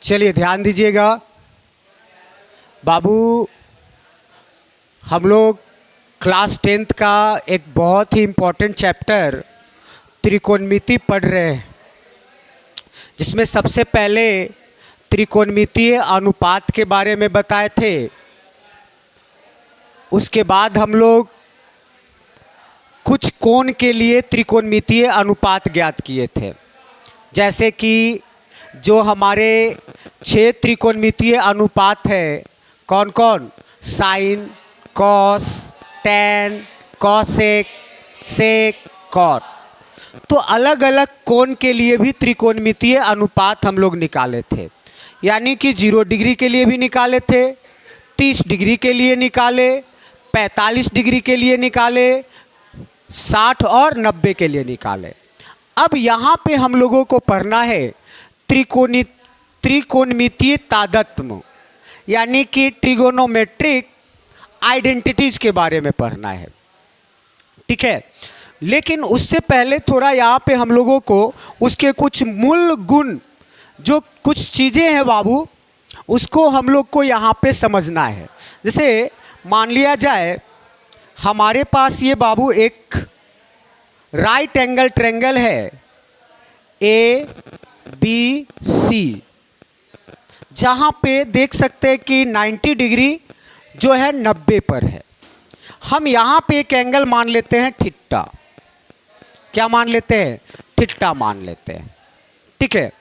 चलिए ध्यान दीजिएगा बाबू, हम लोग क्लास 10th का एक बहुत ही इम्पोर्टेंट चैप्टर त्रिकोणमिति पढ़ रहे हैं, जिसमें सबसे पहले त्रिकोणमितीय अनुपात के बारे में बताए थे। उसके बाद हम लोग कुछ कोण के लिए त्रिकोणमितीय अनुपात ज्ञात किए थे, जैसे कि जो हमारे 6 त्रिकोणमितीय अनुपात है, कौन कौन? साइन, कॉस, टैन, कॉसेक, सेक, कॉट। तो अलग अलग कोण के लिए भी त्रिकोणमितीय अनुपात हम लोग निकाले थे, यानी कि 0 डिग्री के लिए भी निकाले थे, 30 डिग्री के लिए निकाले, 45 डिग्री के लिए निकाले, 60 और 90 के लिए निकाले। अब यहाँ पे हम लोगों को पढ़ना है त्रिकोणमितीय तादात्म्य, यानी कि ट्रिगोनोमेट्रिक आइडेंटिटीज के बारे में पढ़ना है, ठीक है। लेकिन उससे पहले थोड़ा यहाँ पे हम लोगों को उसके कुछ मूल गुण, जो कुछ चीज़ें हैं बाबू, उसको हम लोग को यहाँ पे समझना है। जैसे मान लिया जाए हमारे पास ये बाबू एक राइट एंगल ट्रायंगल है ए बी सी, जहाँ पे देख सकते हैं कि 90 डिग्री जो है 90 पर है। हम यहाँ पे एक एंगल मान लेते हैं थीटा। क्या मान लेते हैं? थीटा मान लेते हैं, ठीक है।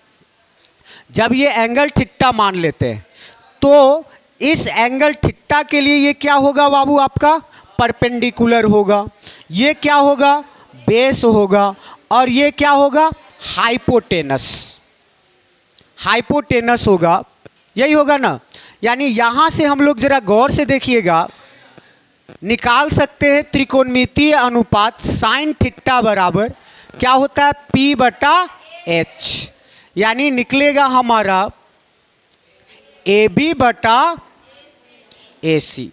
जब ये एंगल थीटा मान लेते हैं तो इस एंगल थीटा के लिए ये क्या होगा बाबू? आपका परपेंडिकुलर होगा। ये क्या होगा? बेस होगा। और ये क्या होगा? हाइपोटेनस। हाइपोटेनस होगा, यही होगा ना। यानी यहाँ से हम लोग जरा गौर से देखिएगा, निकाल सकते हैं त्रिकोणमितीय अनुपात साइन थीटा बराबर क्या होता है? P बटा H। यानी निकलेगा हमारा AB बटा AC।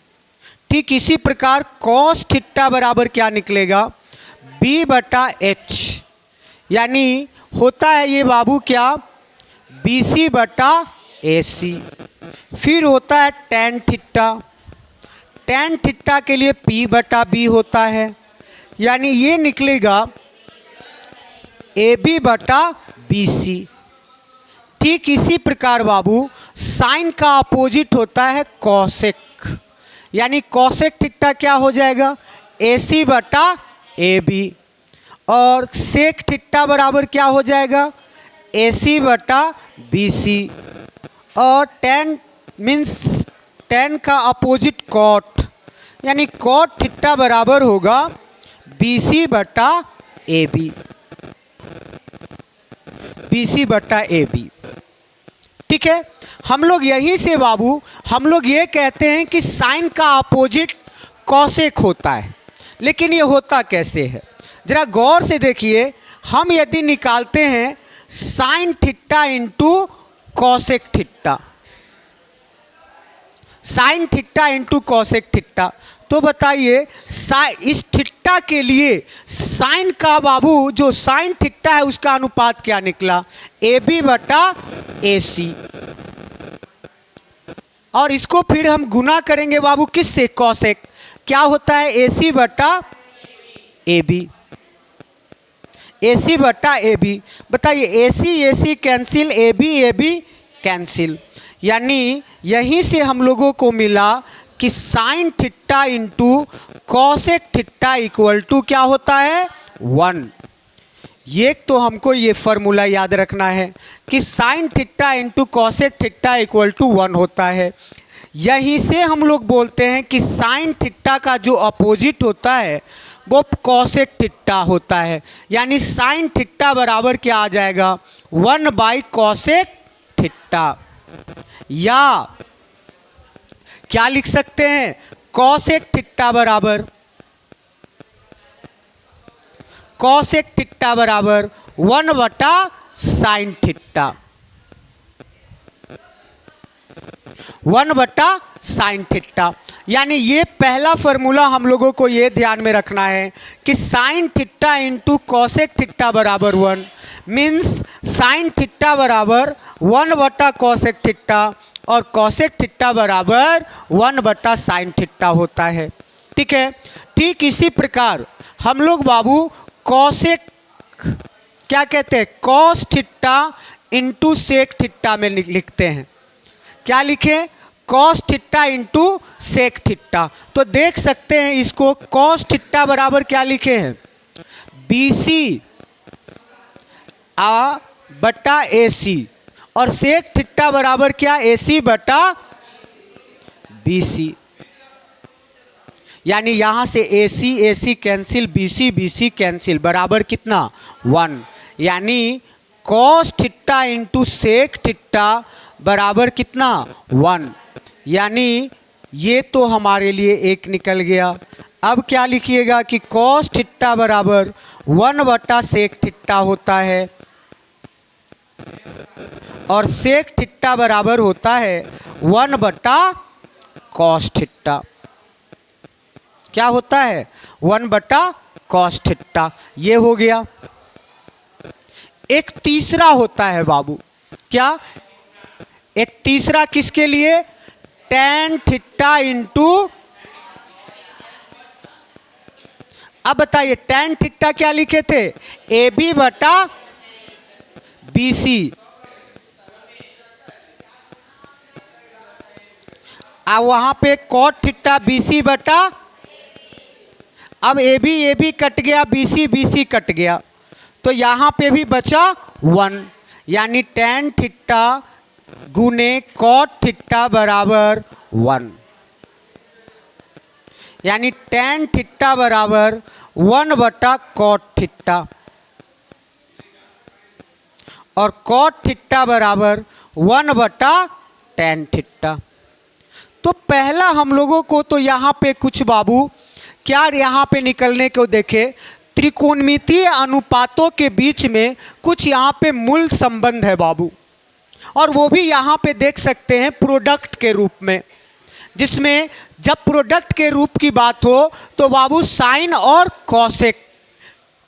ठीक इसी प्रकार कॉस थीटा बराबर क्या निकलेगा? B बटा H। यानी होता है ये बाबू क्या? BC बटा AC। फिर होता है टैन थीटा। टैन थीटा के लिए P बटा B होता है, यानी ये निकलेगा AB बटा BC। ठीक इसी प्रकार बाबू साइन का अपोजिट होता है कॉसेक, यानी कॉसेक थीटा क्या हो जाएगा? AC बटा AB। और सेक थीटा बराबर क्या हो जाएगा? AC बटा BC। और टैन मीन्स टैन का अपोजिट कॉट, यानी कॉट थीटा बराबर होगा BC बटा AB। BC बटा AB, ठीक है। हम लोग यहीं से बाबू हम लोग ये कहते हैं कि साइन का अपोजिट कॉसेक होता है। लेकिन ये होता कैसे है? जरा गौर से देखिए। हम यदि निकालते हैं sign theta into cosec theta, sign theta into cosec theta, तो बताइए इस थीटा के लिए साइन का बाबू जो साइन थीटा है उसका अनुपात क्या निकला? AB बटा AC। और इसको फिर हम गुना करेंगे बाबू किससे? कॉसेक। क्या होता है? AC बटा AB। AC बटा AB। बताइए AC AC cancel, AB AB cancel. यानी यहीं से हम लोगों को मिला कि sine theta into cosec theta equal to क्या होता है? 1। ये तो हमको ये फॉर्मूला याद रखना है कि sine theta into cosec theta equal to 1 होता है। यहीं से हम लोग बोलते हैं कि साइन थीटा का जो अपोजिट होता है वो कॉसेक थीटा होता है। यानी साइन थीटा बराबर क्या आ जाएगा? 1 बाई कॉसेक थीटा। या क्या लिख सकते हैं? कॉसेक थीटा बराबर 1 बटा साइन थीटा। 1 बटा साइन थीटा। यानी ये पहला फॉर्मूला हम लोगों को ये ध्यान में रखना है कि sine theta into cosec theta बराबर 1 मीन्स साइन थीटा बराबर 1/cosec थीटा और cosec थीटा बराबर 1/sin थीटा होता है। ठीक है, ठीक इसी प्रकार हम लोग बाबू cosec क्या कहते हैं, cos theta into sec theta में लिखते हैं। क्या लिखें, cos theta into sec theta. तो देख सकते हैं इसको, cos थीटा बराबर क्या लिखे हैं, BC बटा AC और सेक थीटा बराबर क्या, AC बटा BC। यानी यहां से AC AC cancel, BC BC cancel, बराबर कितना 1। यानी cos theta into sec theta बराबर कितना 1। यानी ये तो हमारे लिए एक निकल गया। अब क्या लिखिएगा कि cos थीटा बराबर 1/sec थीटा होता है और sec थीटा बराबर होता है 1/cos थीटा। क्या होता है, 1/cos थीटा। ये हो गया। एक तीसरा होता है बाबू, क्या, एक तीसरा किसके लिए, tan थीटा इंटू, अब बताइए tan थीटा क्या लिखे थे, AB बटा BC। अब वहां पे cot थीटा BC बटा, अब AB AB कट गया, BC BC कट गया, तो यहां पे भी बचा 1। यानी tan थीटा गुने cot थीटा बराबर 1। यानी tan थीटा बराबर 1/cot थीटा और cot थीटा बराबर 1/tan थीटा। तो पहला हम लोगों को तो यहाँ पे कुछ बाबू क्या यहाँ पे निकलने को देखे, त्रिकोणमितीय अनुपातों के बीच में कुछ यहाँ पे मूल संबंध है बाबू, और वो भी यहाँ पे देख सकते हैं प्रोडक्ट के रूप में, जिसमें जब प्रोडक्ट के रूप की बात हो तो बाबू साइन और कॉसेक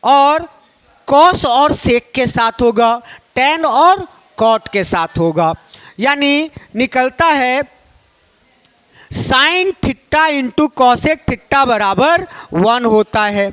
और कॉस और सेक के साथ होगा, टैन और कॉट के साथ होगा। यानी निकलता है sign theta into cosec theta बराबर 1 होता है।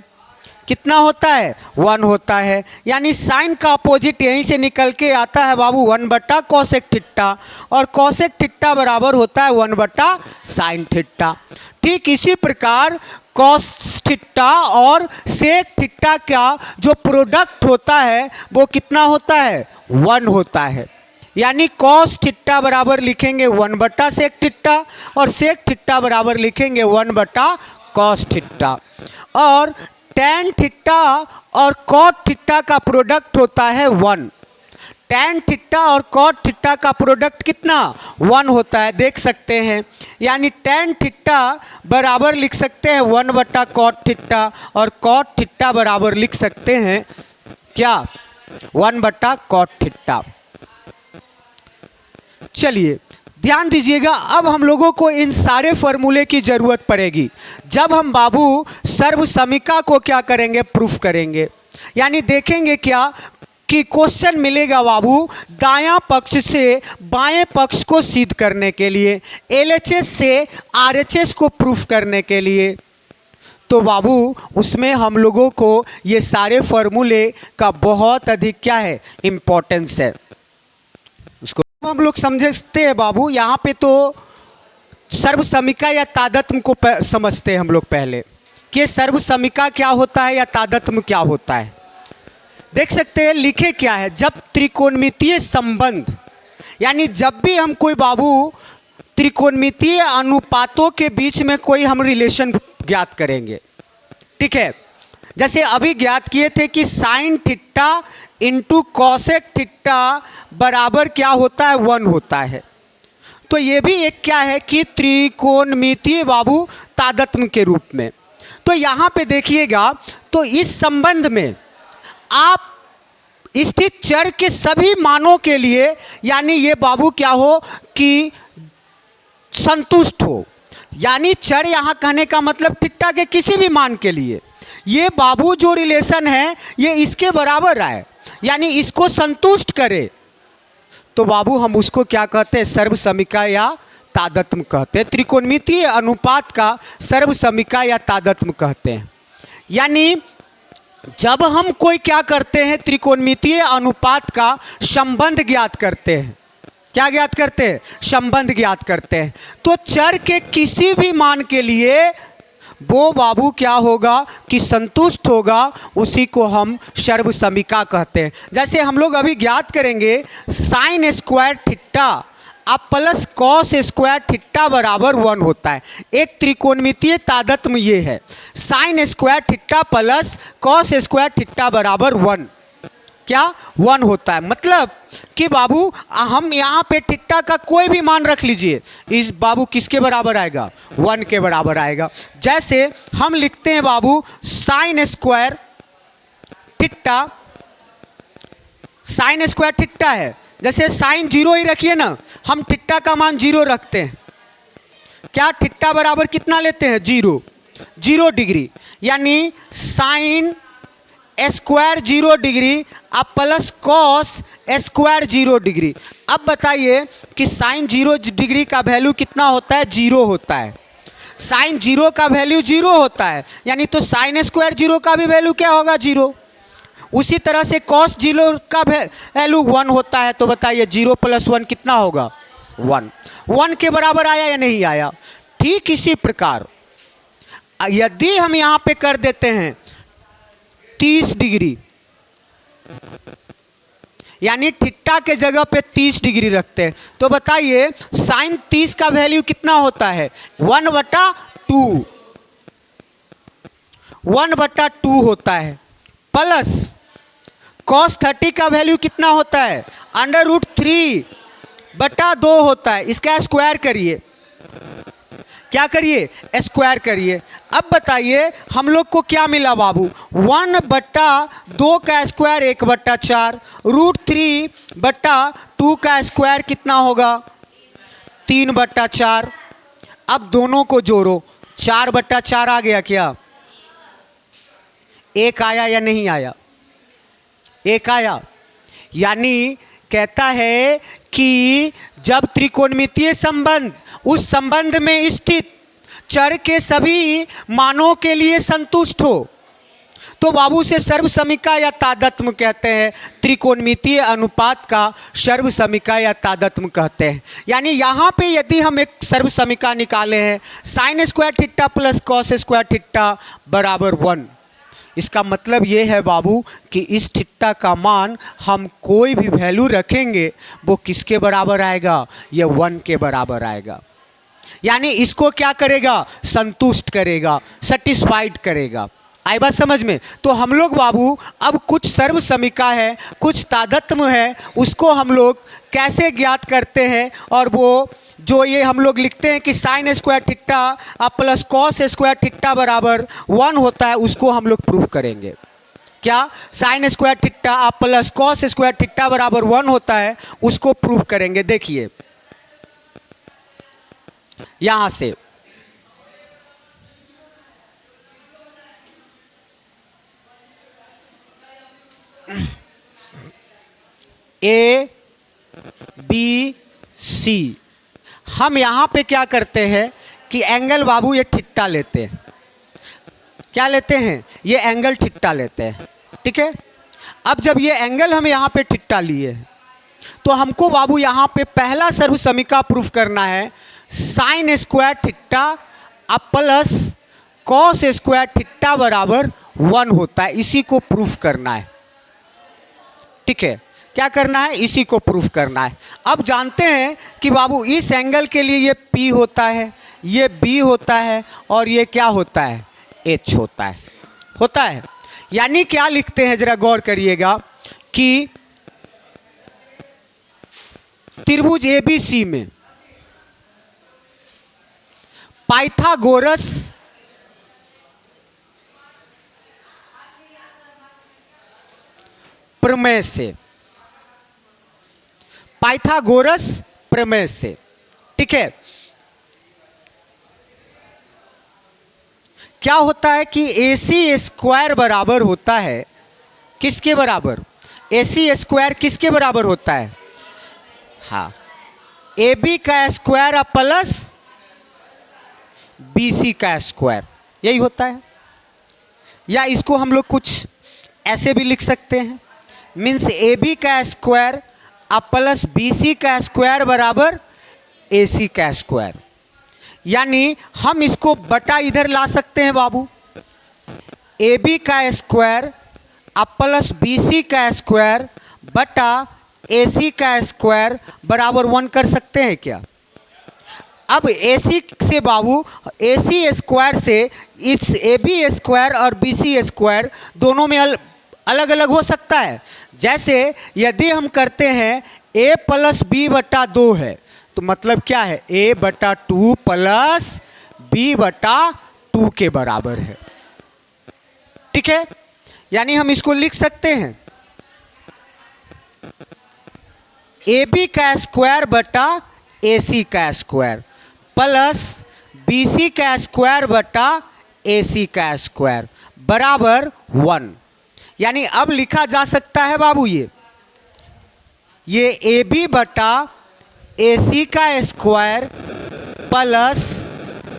कितना होता है, 1 होता है। यानी साइन का अपोजिट यहीं से निकल के आता है बाबू 1/cosec थीटा और cosec थीटा बराबर होता है 1/sin थीटा। ठीक इसी प्रकार cos थीटा और sec थीटा का जो प्रोडक्ट होता है वो कितना होता है, 1 होता है। यानी cos थीटा बराबर लिखेंगे 1/sec थीटा और sec थीटा बराबर लिखेंगे 1/cos थीटा। और tan थीटा और cot थीटा का प्रोडक्ट होता है 1। tan थीटा और cot थीटा का प्रोडक्ट कितना, 1 होता है, देख सकते हैं। यानी tan थीटा बराबर लिख सकते हैं 1/cot थीटा और cot थीटा बराबर लिख सकते हैं क्या, 1/cot थीटा। चलिए ध्यान दीजिएगा, अब हम लोगों को इन सारे फॉर्मूले की जरूरत पड़ेगी जब हम बाबू सर्वसमीका को क्या करेंगे, प्रूफ करेंगे। यानी देखेंगे क्या कि क्वेश्चन मिलेगा बाबू दायां पक्ष से बाएं पक्ष को सिद्ध करने के लिए, LHS से RHS को प्रूफ करने के लिए, तो बाबू उसमें हम लोगों को ये सारे फॉर्मूले का बहुत अधिक क्या है, इम्पोर्टेंस है। उसको हम लोग समझते हैं बाबू, यहाँ पे तो सर्वसमीका या तादात्म्य को समझते हैं हम लोग पहले कि सर्वसमीका क्या होता है या तादात्म्य क्या होता है। देख सकते हैं लिखे क्या है, जब त्रिकोणमितीय संबंध, यानी जब भी हम कोई बाबू त्रिकोणमितीय अनुपातों के बीच में कोई हम रिलेशन ज्ञात करेंगे, ठीक है, जैसे अभी ज्ञात किए थे कि sine theta into cosec theta बराबर क्या होता है, 1 होता है। तो ये भी एक क्या है कि त्रिकोणमितीय बाबू तादात्म्य के रूप में। तो यहाँ पे देखिएगा, तो इस संबंध में आप स्थित चर के सभी मानों के लिए, यानी ये बाबू क्या हो कि संतुष्ट हो, यानी चर यहाँ कहने का मतलब थीटा के किसी भी मान के लिए ये बाबू जो रिलेशन है ये इसके बराबर है। यानी इसको संतुष्ट करे, तो बाबू हम उसको क्या कहते हैं? सर्वसमीका या तादात्म्य कहते हैं। त्रिकोणमितीय अनुपात का सर्वसमीका या तादात्म्य कहते हैं। यानी जब हम कोई क्या करते हैं? त्रिकोणमितीय अनुपात का संबंध ज्ञात करते हैं। क्या ज्ञात करते हैं? संबंध ज्ञात करते हैं। तो चर के किसी भी मान के लिए वो बाबू क्या होगा कि संतुष्ट होगा, उसी को हम सर्वसमीका कहते हैं। जैसे हम लोग अभी ज्ञात करेंगे साइन स्क्वायर थीटा अब प्लस कॉस स्क्वायर थीटा बराबर 1 होता है। एक त्रिकोणमितीय तादात्म्य ये है, sign square theta plus cos square theta बराबर 1। क्या 1 होता है? मतलब कि बाबू हम यहाँ पे थीटा का कोई भी मान रख लीजिए, इस बाबू किसके बराबर आएगा? 1 के बराबर आएगा। जैसे हम लिखते हैं बाबू sine square theta, sine square theta है, जैसे साइन 0 ही रखिए ना, हम थीटा का मान 0 रखते हैं। क्या थीटा बराबर कितना लेते हैं? 0 डिग्री। यानी साइन स्क्वायर 0 डिग्री अब प्लस कॉस स्क्वायर 0 डिग्री। अब बताइए कि साइन 0 डिग्री का वैल्यू कितना होता है? 0 होता है। साइन 0 का वैल्यू 0 होता है, यानी तो साइन स्क्वायर 0 का भी वैल्यू क्या होगा? 0। उसी तरह से कॉस 0 का वैल्यू 1 होता है। तो बताइए 0 + 1 कितना होगा? 1 के बराबर आया या नहीं आया? ठीक इसी प्रकार यदि हम यहाँ पे कर देते हैं 30 डिग्री, यानी थीटा के जगह पे 30 डिग्री रखते हैं, तो बताइए साइन 30 का वैल्यू कितना होता है? 1/2 1/2 होता है। प्लस कॉस 30 का वैल्यू कितना होता है? √3/2 होता है। इसका स्क्वायर करिए, क्या करिए? स्क्वायर करिए। अब बताइए हम लोग को क्या मिला बाबू? 1/2 का स्क्वायर 1/4, √3/2 का स्क्वायर कितना होगा? 3/4। अब दोनों को जोड़ो, 4/4 आ गया क्या? 1 आया या नहीं आया? 1 आया। यानी कहता है कि जब त्रिकोणमितीय संबंध उस संबंध में स्थित चर के सभी मानों के लिए संतुष्ट हो, तो बाबू से सर्वसमीका या तादात्म्य कहते हैं। त्रिकोणमितीय अनुपात का सर्वसमीका या तादात्म्य कहते हैं। यानी यहाँ पे यदि हम एक सर्वसमीका निकाले हैं, sign square theta plus cos square theta बराबर 1, इसका मतलब ये है बाबू कि इस थीटा का मान हम कोई भी वैल्यू रखेंगे वो किसके बराबर आएगा? ये 1 के बराबर आएगा। यानी इसको क्या करेगा? संतुष्ट करेगा, सेटिस्फाइड करेगा। आई बात समझ में? तो हम लोग बाबू अब कुछ सर्वसमीका है, कुछ तादात्म्य है, उसको हम लोग कैसे ज्ञात करते हैं, और वो जो ये हम लोग लिखते हैं कि sign square theta plus cos square theta बराबर 1 होता है, उसको हम लोग प्रूफ करेंगे। क्या? Sign square theta plus cos square theta बराबर 1 होता है, उसको प्रूफ करेंगे। देखिए यहां से A B C, हम यहाँ पे क्या करते हैं कि एंगल बाबू ये थीटा लेते हैं। क्या लेते हैं? ये एंगल थीटा लेते हैं। ठीक है। अब जब ये एंगल हम यहाँ पे थीटा लिए तो हमको बाबू यहाँ पे पहला सर्वसमीका प्रूफ करना है, sign square theta plus cos square theta बराबर 1 होता है। इसी को प्रूफ करना है। ठीक है। क्या करना है? इसी को प्रूफ करना है। अब जानते हैं कि बाबू इस एंगल के लिए ये P होता है, ये B होता है, और ये क्या होता है? H होता है। यानी क्या लिखते हैं, जरा गौर करिएगा कि त्रिभुज ABC में पाइथागोरस प्रमेय से, पाइथागोरस प्रमेय से, ठीक है, क्या होता है कि AC स्क्वायर बराबर होता है किसके बराबर? AC स्क्वायर किसके बराबर होता है? हाँ, AB का स्क्वायर प्लस BC का स्क्वायर, यही होता है। या इसको हम लोग कुछ ऐसे भी लिख सकते हैं, मीन्स AB का स्क्वायर प्लस BC का स्क्वायर बराबर AC का स्क्वायर। यानी हम इसको बटा इधर ला सकते हैं बाबू, AB का स्क्वायर प्लस BC का स्क्वायर बटा AC का स्क्वायर बराबर 1 कर सकते हैं क्या? अब AC से बाबू AC स्क्वायर से इस AB स्क्वायर और BC स्क्वायर दोनों में अलग अलग हो सकता है। जैसे यदि हम करते हैं A प्लस B बटा 2 है, तो मतलब क्या है? A बटा 2 प्लस B बटा 2 के बराबर है। ठीक है, यानी हम इसको लिख सकते हैं AB का स्क्वायर बटा AC का स्क्वायर प्लस BC का स्क्वायर बटा AC का स्क्वायर बराबर 1। यानी अब लिखा जा सकता है बाबू ये AB बटा AC का स्क्वायर प्लस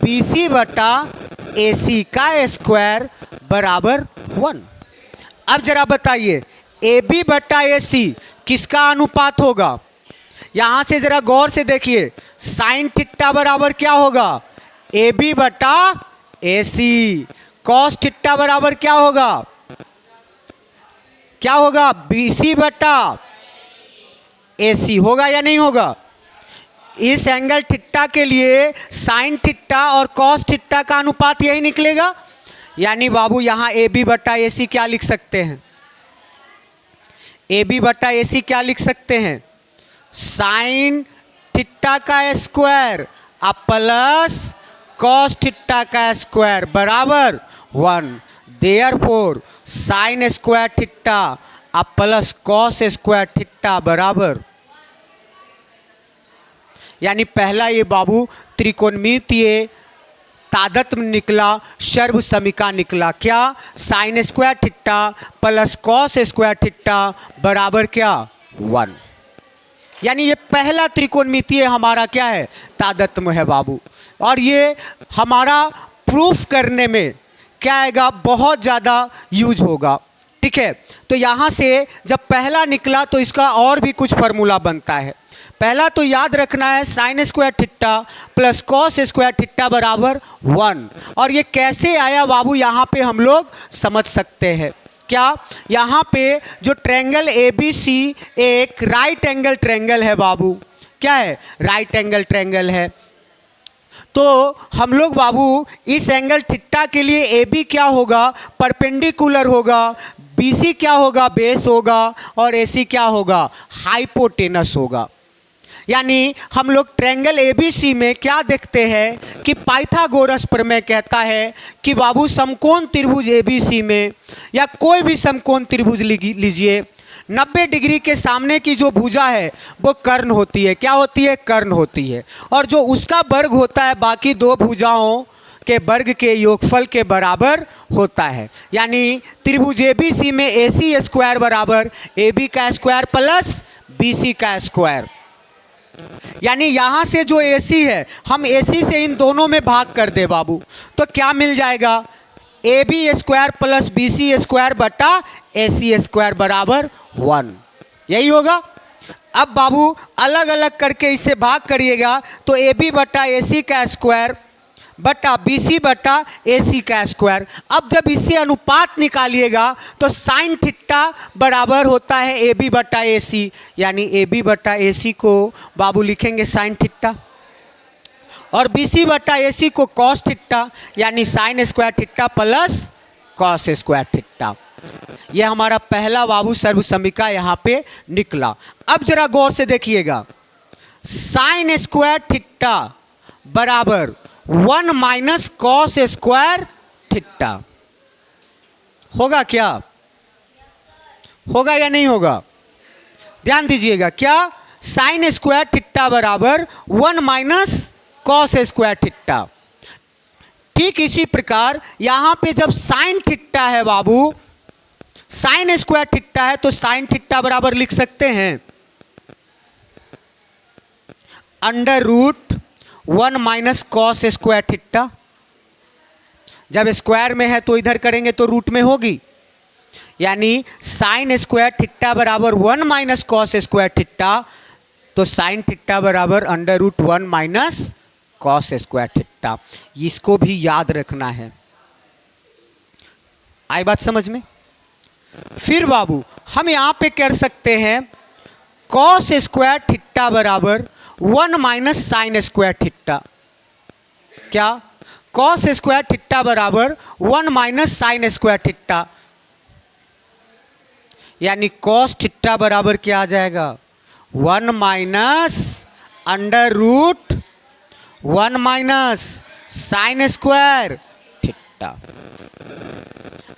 BC बटा AC का स्क्वायर बराबर 1। अब जरा बताइए AB बटा AC किसका अनुपात होगा? यहां से जरा गौर से देखिए, साइन थीटा बराबर क्या होगा? AB बटा AC। कॉस थीटा बराबर क्या होगा? क्या होगा? BC बटा AC होगा या नहीं होगा? इस एंगल थीटा के लिए साइन थीटा और कॉस थीटा का अनुपात यही निकलेगा। यानी बाबू यहां AB बटा AC क्या लिख सकते हैं? AB बटा AC क्या लिख सकते हैं? साइन थीटा का स्क्वायर प्लस कॉस थीटा का स्क्वायर बराबर 1। Therefore sign square theta plus cos square theta बराबर, यानी पहला ये बाबू त्रिकोणमितीय तादत्म्य निकला, सर्व समीका निकला। क्या? Sign square theta plus cos square theta बराबर क्या? 1। यानी ये पहला त्रिकोणमितीय हमारा क्या है? तादत्म्य है बाबू। और ये हमारा प्रूफ करने में क्या आएगा? बहुत ज़्यादा यूज होगा। ठीक है, तो यहाँ से जब पहला निकला तो इसका और भी कुछ फार्मूला बनता है। पहला तो याद रखना है sign square theta plus cos square theta बराबर 1। और ये कैसे आया बाबू, यहाँ पे हम लोग समझ सकते हैं। क्या? यहाँ पे जो ट्रायंगल ABC एक राइट एंगल ट्रायंगल है बाबू। क्या है? राइट एंगल ट्रायंगल है। तो हम लोग बाबू इस एंगल थीटा के लिए AB क्या होगा? परपेंडिकुलर होगा। BC क्या होगा? बेस होगा। और AC क्या होगा? हाइपोटेनस होगा। यानी हम लोग ट्रायंगल ABC में क्या देखते हैं कि पाइथागोरस प्रमेय कहता है कि बाबू समकोण त्रिभुज ABC में या कोई भी समकोण त्रिभुज लीजिए, 90 डिग्री के सामने की जो भुजा है वो कर्ण होती है। क्या होती है? कर्ण होती है। और जो उसका वर्ग होता है बाकी दो भुजाओं के वर्ग के योगफल के बराबर होता है। यानी त्रिभुज ABC में AC स्क्वायर बराबर AB का स्क्वायर प्लस BC का स्क्वायर। यानी यहाँ से जो AC है हम AC से इन दोनों में भाग कर दे बाबू, तो क्या मिल जाएगा? AB square plus BC square बटा AC स्क्वायर बराबर 1। यही होगा। अब बाबू अलग अलग करके इससे भाग करिएगा तो AB बटा AC का स्क्वायर बटा BC बटा AC का स्क्वायर। अब जब इससे अनुपात निकालिएगा तो साइन थीटा बराबर होता है AB बटा AC। यानी AB बटा AC को बाबू लिखेंगे साइन थीटा और BC बटा AC को कॉस थीटा, यानी sign square theta plus cos square theta. यह हमारा पहला बाबू सर्व समीका यहाँ पे निकला। अब जरा गौर से देखिएगा, साइन स्क्वायर थीटा बराबर 1 माइनस कॉस स्क्वायर थीटा होगा। क्या होगा या नहीं होगा? ध्यान दीजिएगा। क्या? साइन स्क्वायर थीटा बराबर 1 माइनस कॉस स्क्वायर थीटा। ठीक इसी प्रकार यहां पे जब साइन थीटा है बाबू, साइन स्क्वायर थीटा है तो साइन थीटा बराबर लिख सकते हैं √1 माइनस कॉस स्क्वायर थीटा। जब स्क्वायर में है तो इधर करेंगे तो रूट में होगी, यानी साइन स्क्वायर थीटा बराबर 1 माइनस कॉस स्क्वायर थीटा, तो साइन थीटा बराबर √1 माइनस कॉस स्क्वायर थीटा। इसको भी याद रखना है। आई बात समझ में? फिर बाबू हम यहां पे कर सकते हैं कॉस स्क्वायर थीटा बराबर 1 माइनस साइन स्क्वायर थीटा। क्या? कॉस स्क्वायर थीटा बराबर 1 माइनस साइन स्क्वायर थीटा, यानी कॉस थीटा बराबर क्या आ जाएगा 1 minus √1 minus sine square theta.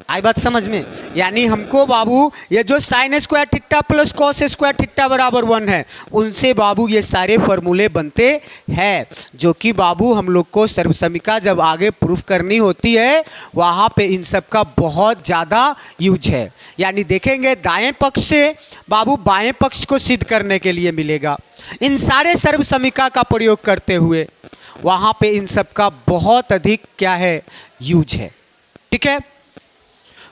आई बात समझ में? यानी हमको बाबू ये जो sine square theta plus cos square theta बराबर 1 है, उनसे बाबू ये सारे फॉर्मूले बनते हैं, जो कि बाबू हम लोग को सर्वसमीका जब आगे प्रूफ करनी होती है वहाँ पे इन सब का बहुत ज़्यादा यूज है। यानी देखेंगे दाएं पक्ष से बाबू बाएं पक्ष को सिद्ध करने के लिए मिलेगा। इन सारे सर्वसमीका का प्रयोग करते हुए वहाँ पे इन सब का बहुत अधिक क्या है यूज है। ठीक है,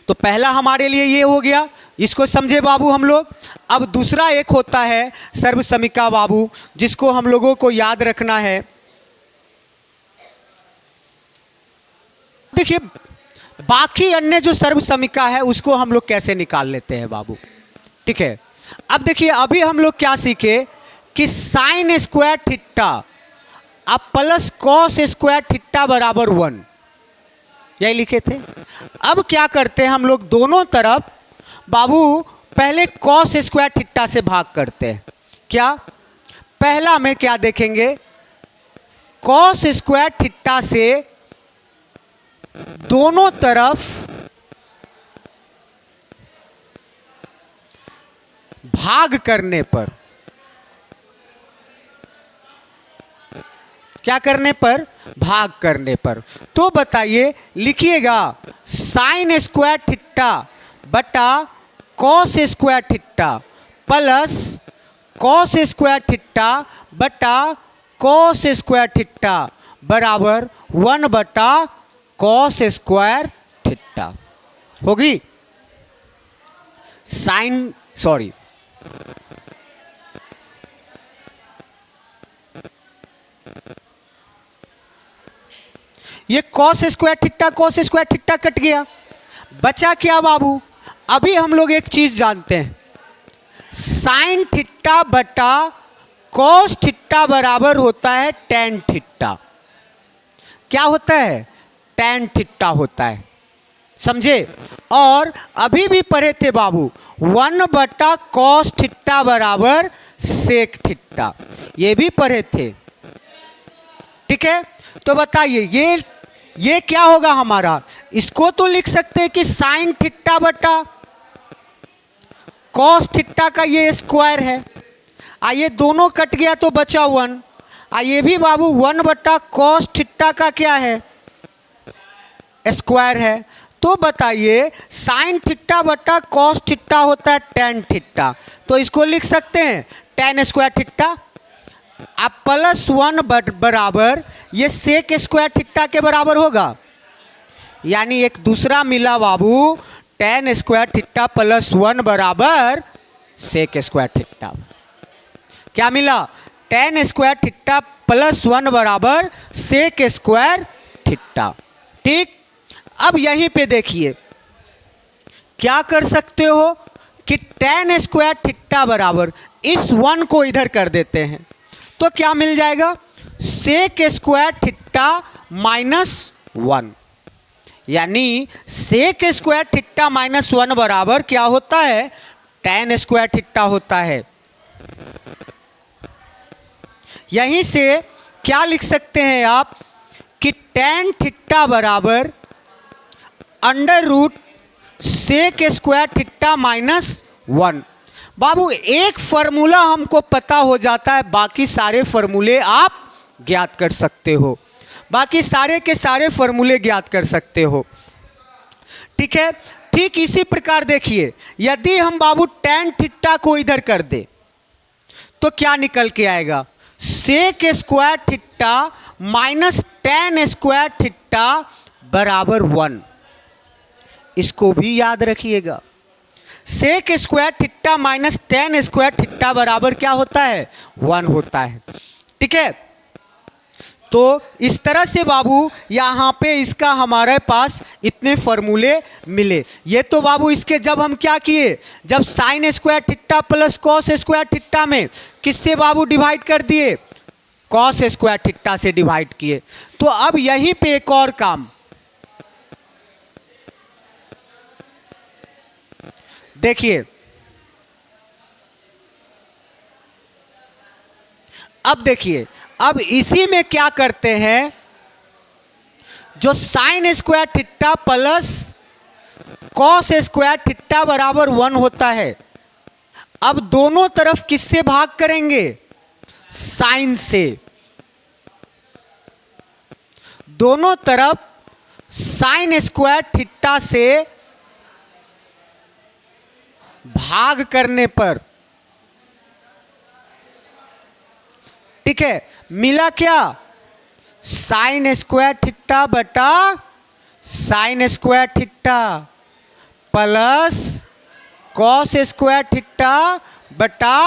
तो पहला हमारे लिए ये हो गया, इसको समझे बाबू हम लोग। अब दूसरा एक होता है सर्वसमीका बाबू, जिसको हम लोगों को याद रखना है। देखिए बाकी अन्य जो सर्वसमीका है उसको हम लोग कैसे निकाल लेते हैं बाबू। ठीक है, अब देखिए अभी हम लोग क्या सीखे कि साइन स्क्वायर थीटा अब प्लस कॉस स्क्वायर थीटा बराबर 1, यही लिखे थे। अब क्या करते हैं हम लोग दोनों तरफ बाबू पहले कॉस स्क्वायर थीटा से भाग करते हैं। क्या? पहला में क्या देखेंगे कॉस स्क्वायर थीटा से दोनों तरफ भाग करने पर, क्या करने पर? भाग करने पर। तो बताइए लिखिएगा साइन स्क्वायर थीटा बटा cos square theta plus cos square theta बटा कॉस स्क्वायर थीटा बराबर 1 बटा कॉस स्क्वायर थीटा होगी। साइन सॉरी ये कॉस स्क्वायर थीटा कट गया, बचा क्या बाबू? अभी हम लोग एक चीज जानते हैं, साइन थीटा बटा कॉस थीटा बराबर होता है टेन थीटा। क्या होता है? टेन थीटा होता है, समझे? और अभी भी पढ़े थे बाबू 1 बटा कॉस थीटा बराबर सेक थीटा, ये भी पढ़े थे। ठीक है, तो बताइए ये क्या होगा हमारा? इसको तो लिख सकते हैं कि साइन थीटा बटा कॉस थीटा का ये स्क्वायर है, ये दोनों कट गया तो बचा 1। ये भी बाबू 1 बटा कॉस थीटा का क्या है? स्क्वायर है। तो बताइए साइन थीटा बटा कॉस थीटा होता है टेन थीटा, तो इसको लिख सकते हैं टेन स्क्वायर थीटा। अब प्लस 1 बराबर ये सेक स्क्वायर थीटा के बराबर होगा, यानी एक दूसरा मिला बाबू टेन स्क्वायर थीटा प्लस 1 बराबर सेक स्क्वायर थीटा। क्या मिला? टेन स्क्वायर थीटा प्लस 1 बराबर सेक स्क्वायर थीटा। ठीक, अब यहीं पे देखिए क्या कर सकते हो कि टेन स्क्वायर थीटा बराबर इस 1 को इधर कर देते हैं, तो क्या मिल जाएगा? सेक स्क्वायर थीटा माइनस 1, यानी सेक स्क्वायर थीटा माइनस 1 बराबर क्या होता है? टेन स्क्वायर थीटा होता है। यहीं से क्या लिख सकते हैं आप कि टेन थीटा बराबर under root sec square theta minus 1। बाबू एक फॉर्मूला हमको पता हो जाता है, बाकी सारे फॉर्मूले आप ज्ञात कर सकते हो, बाकी सारे के सारे फॉर्मूले ज्ञात कर सकते हो। ठीक है, ठीक इसी प्रकार देखिए, यदि हम बाबू tan थीटा को इधर कर दे तो क्या निकल के आएगा, sec square theta minus tan square theta बराबर 1। इसको भी याद रखिएगा, sec square theta minus tan square theta बराबर क्या होता है, 1 होता है। ठीक है, तो इस तरह से बाबू यहाँ पे इसका हमारे पास इतने फॉर्मूले मिले। ये तो बाबू इसके जब हम क्या किए, जब sign square theta plus cos square theta में किससे बाबू डिवाइड कर दिए, कॉस स्क्वायर थीटा से डिवाइड किए। तो अब यहीं पे एक और काम, देखिए अब देखिए, अब इसी में क्या करते हैं, जो sine square theta plus cos square theta बराबर 1 होता है, अब दोनों तरफ किससे भाग करेंगे, साइन से। दोनों तरफ साइन स्क्वायर थीटा से भाग करने पर, ठीक है, मिला क्या, साइन स्क्वायर थीटा बटा sign square theta plus cos square theta बटा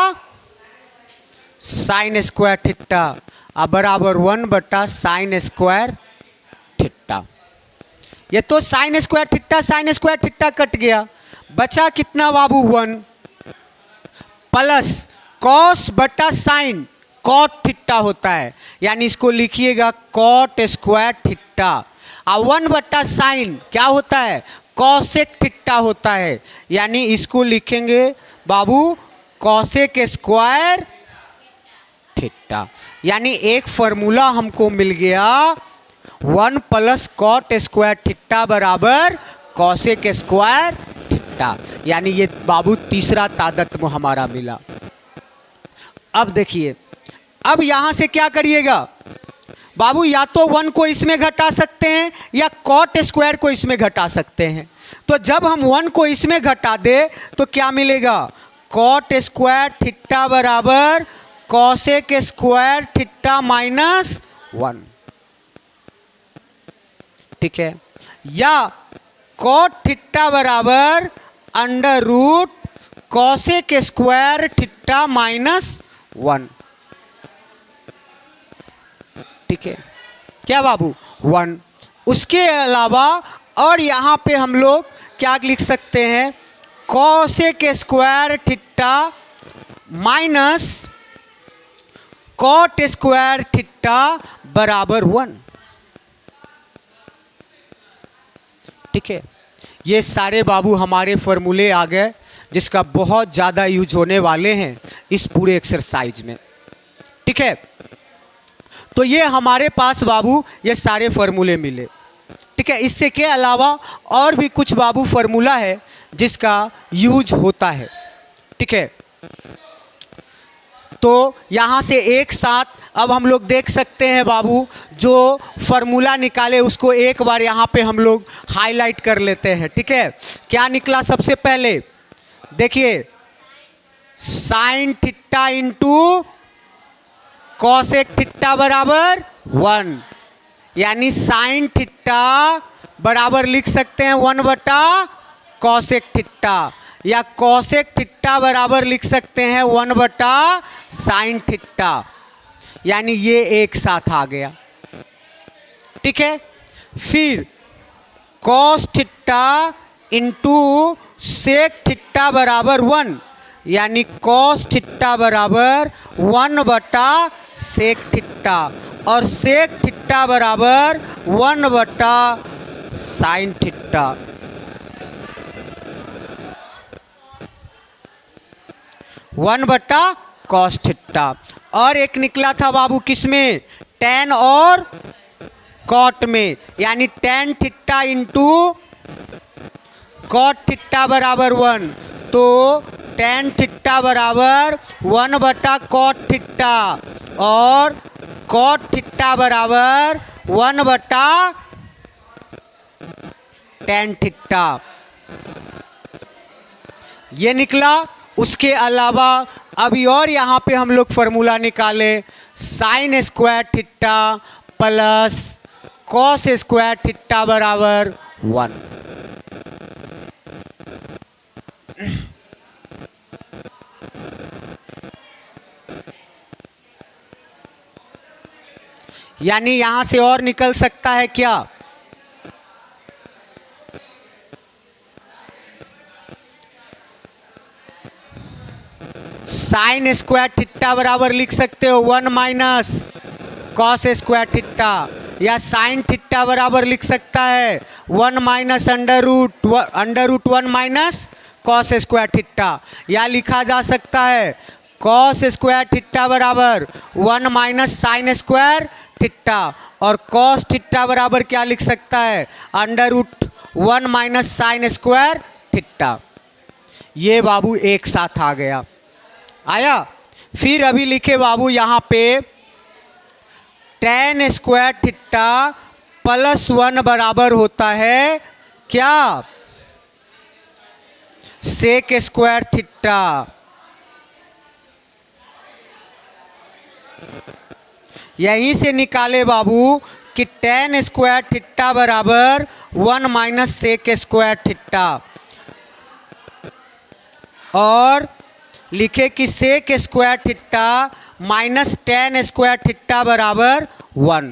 साइन स्क्वायर थीटा बराबर 1 बटा साइन स्क्वायर थीटा। ये तो साइन स्क्वायर थीटा कट गया, बचा कितना बाबू 1 प्लस कॉस बटा साइन, कॉट थीटा होता है, यानी इसको लिखिएगा कॉट स्क्वायर थीटा, और 1 बटा साइन क्या होता है, कॉसेक थीटा होता है, यानी इसको लिखेंगे बाबू कॉसेक स्क्वायर थीटा। यानी एक फॉर्मूला हमको मिल गया, 1 प्लस कॉट स्क्वायर थीटा बराबर कॉसेक स्क्वायर थीटा, यानी ये बाबू तीसरा तादात्म्य हमारा मिला। अब देखिए, अब यहां से क्या करिएगा बाबू, या तो 1 को इसमें घटा सकते हैं या कॉट स्क्वायर को इसमें घटा सकते हैं। तो जब हम 1 को इसमें घटा दे तो क्या मिलेगा, कॉट स्क्वायर थीटा बराबर कॉसेक स्क्वायर थीटा माइनस 1। ठीक है, या कॉट थीटा बराबर under root cosec square theta minus 1। ठीक है क्या बाबू, 1। उसके अलावा और यहां पे हम लोग क्या लिख सकते हैं, cosec square theta minus cot square theta बराबर 1। ठीक है, ये सारे बाबू हमारे फॉर्मूले आ गए, जिसका बहुत ज़्यादा यूज होने वाले हैं इस पूरे एक्सरसाइज में। ठीक है, तो ये हमारे पास बाबू ये सारे फॉर्मूले मिले। ठीक है, इससे के अलावा और भी कुछ बाबू फॉर्मूला है जिसका यूज होता है। ठीक है, तो यहाँ से एक साथ अब हम लोग देख सकते हैं बाबू, जो फॉर्मूला निकाले उसको एक बार यहाँ पे हम लोग हाईलाइट कर लेते हैं। ठीक है, क्या निकला सबसे पहले, देखिए sign theta into cosec theta बराबर 1, यानी साइन थीटा बराबर लिख सकते हैं 1 बटा कॉसेक थीटा, या कॉसेक थीटा बराबर लिख सकते हैं 1 बटा साइन थीटा, यानी ये एक साथ आ गया। ठीक है, फिर cos theta into sec theta बराबर 1, यानी कॉस थीटा बराबर 1 बटा सेक थीटा, और सेक थीटा बराबर 1 बटा साइन थीटा। वन बटा कॉस थीटा। और एक निकला था बाबू किसमें, टैन और कॉट में, यानी tan theta into cot theta बराबर 1, तो टैन थीटा बराबर 1 बटा कॉट थीटा, और कॉट थीटा बराबर 1 बटा टैन थीटा। ये निकला। उसके अलावा अभी और यहाँ पे हम लोग फॉर्मूला निकाले, sign square theta plus cos square theta बराबर 1। यानी यहां से और निकल सकता है क्या? साइन स्क्वायर थीटा बराबर लिख सकते हो 1 माइनस कॉस स्क्वायर थीटा, या साइन थीटा बराबर लिख सकता है 1 minus under root 1 minus cos square theta, या लिखा जा सकता है कॉस स्क्वायर थीटा बराबर 1 माइनस साइन स्क्वायर थीटा, और कॉस थीटा बराबर क्या लिख सकता है under root 1 minus sine square theta. ये बाबू एक साथ आ गया, आया। फिर अभी लिखे बाबू यहाँ पे tan स्क्वायर थीटा प्लस 1 बराबर होता है क्या? Sec square theta. यहीं से निकाले बाबू कि tan स्क्वायर थीटा बराबर 1 माइनस सेक स्क्वायर थीटा, और लिखे कि sec square theta minus tan square theta बराबर 1।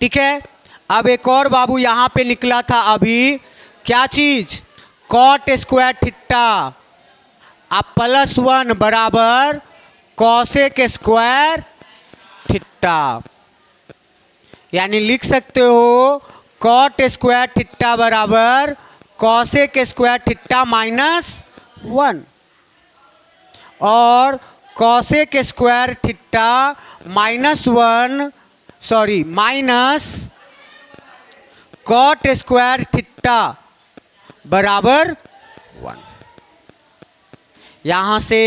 ठीक है। अब एक और बाबू यहाँ पे निकला था अभी, क्या चीज? कॉट स्क्वायर थीटा अब प्लस 1 बराबर कॉसेक स्क्वायर थीटा, यानी लिख सकते हो कॉट स्क्वायर थीटा बराबर कॉसेक स्क्वायर थीटा माइनस 1, और cosec square theta minus cot square theta बराबर 1। यहां से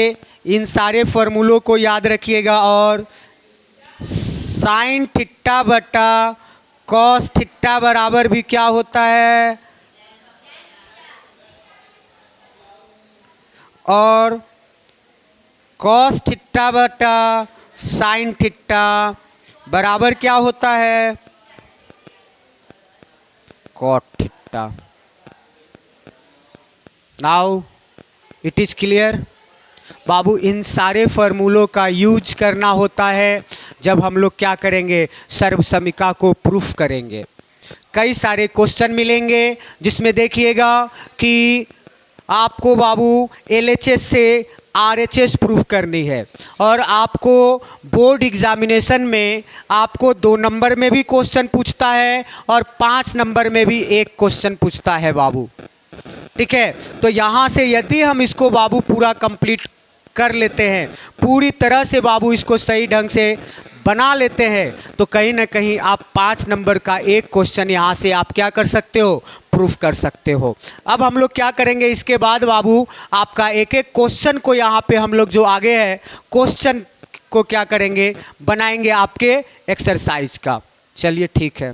इन सारे फॉर्मूलों को याद रखिएगा, और साइन थीटा बटा कॉस थीटा बराबर भी क्या होता है, और कॉस थीटा बटा साइन थीटा बराबर क्या होता है, cot theta. Now it is clear बाबू। इन सारे फॉर्मूलों का यूज करना होता है जब हम लोग क्या करेंगे, सर्वसमीका को प्रूफ करेंगे। कई सारे क्वेश्चन मिलेंगे जिसमें देखिएगा कि आपको बाबू LHS से RHS प्रूफ करनी है, और आपको बोर्ड एग्जामिनेशन में आपको 2 नंबर में भी क्वेश्चन पूछता है और 5 नंबर में भी एक क्वेश्चन पूछता है बाबू। ठीक है। तो यहाँ से यदि हम इसको बाबू पूरा कंप्लीट कर लेते हैं, पूरी तरह से बाबू इसको सही ढंग से बना लेते हैं, तो कहीं ना कहीं आप 5 नंबर का एक क्वेश्चन यहाँ से आप क्या कर सकते हो, प्रूफ कर सकते हो। अब हम लोग क्या करेंगे, इसके बाद बाबू आपका एक एक क्वेश्चन को यहाँ पे हम लोग जो आगे है क्वेश्चन को क्या करेंगे, बनाएंगे आपके एक्सरसाइज का। चलिए ठीक है।